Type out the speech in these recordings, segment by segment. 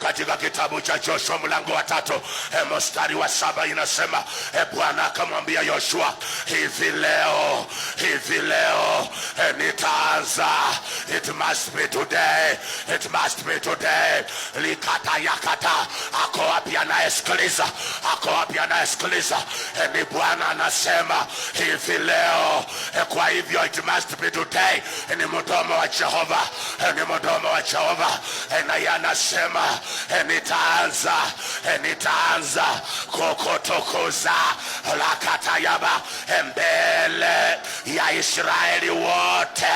katika kitabu cha Joshua mlango wa 3 mstari wa 7 inasema, Bwana akamwambia Yoshua, hivi leo nitaanza. It must be today, it must be today. Likata yakata. Ako wapi anayesikiliza? Ako wapi anayesikiliza? Ni Bwana anasema hivi leo. Kwa hivyo it must be today. Ni mdomo wa Jehova, ni mdomo wa Jehova, na yanasema nitaanza kukutukuza lakata yaba mbele ya Israeli wote,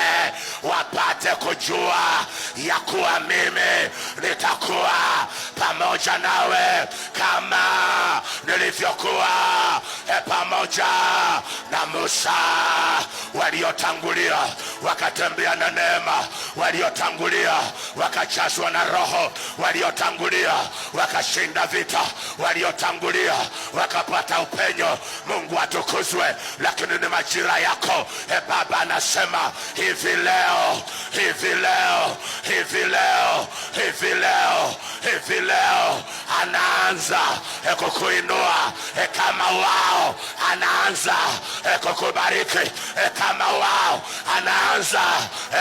wapate kujua ya kuwa mimi nitakuwa pamoja nawe kama nilivyokuwa pamoja na Musa. Waliotangulia wakatembea na neema, waliotangulia wakajazwa na Roho, waliotangulia wakashinda vita, waliotangulia wakapata upenyo. Mungu atukuzwe. Lakini ni majira yako. Baba anasema hivi leo anaanza kukuinua kama wao, anaanza kukubariki kama wao, anaanza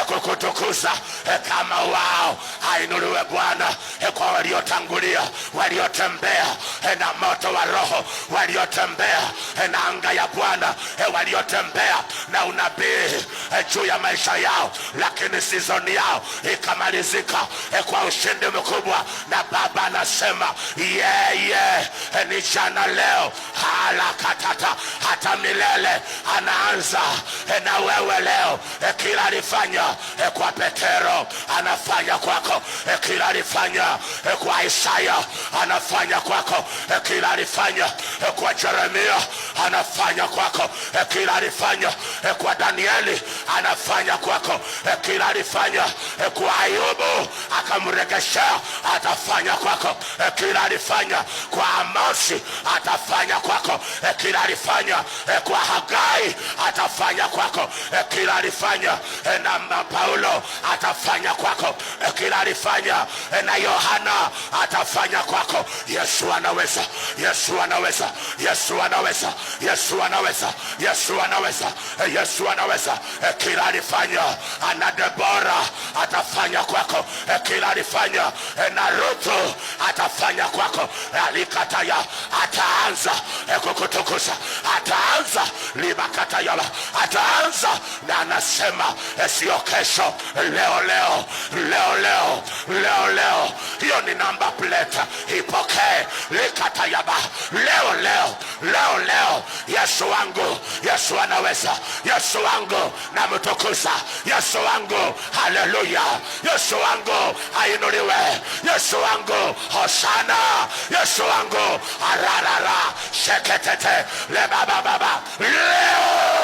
kukutukuza kama wao. Ainuliwe Bwana kwa waliotangulia, waliotembea na moto wa Roho, waliotembea na anga ya Bwana, waliotembea na unabii juu ya maisha yao, lakini season yao ikamalizika kwa ushindi mkubwa. Na Baba anasema yeye ni jana, leo, halakatata hata milele. Anaanza na wewe leo. Kila alifanya kwa Petero anafanya kwako. Kila alifanya kwa Isaya anafanya kwako. Kila alifanya kwa Jeremia anafanya kwako. Kila alifanya kwa Danieli anafanya kwako. Kila alifanya kwa Ayubu akamregeshea, atafanya kwako. Kila alifanya kwa Amosi atafanya kwako. Kila alifanya kwa Hagai atafanya kwako. Kila alifanya na Paulo atafanya kwako. Kila alifanya na Yohana atafanya kwako. Yesu anaweza, Yesu anaweza, Yesu anaweza, Yesu anaweza, Yesu anaweza, Yesu anaweza. Kila alifanya na Debora atafanya kwako. Kila alifanya na Ruthu atafanya kwako. Alikataya ataanza kukutukuza, ataanza libakataya, ataanza. Na anasema sio kesho, leo. Hiyo ni namba plate, ipokee. Likatayaba leo. Yesu wangu, Yesu anaweza. Yesu wangu namtukuza. Yesu wangu haleluya. Yesu wangu ainuliwe. Yesu wangu hosana. Yesu wangu ararara sheketete le baba leo.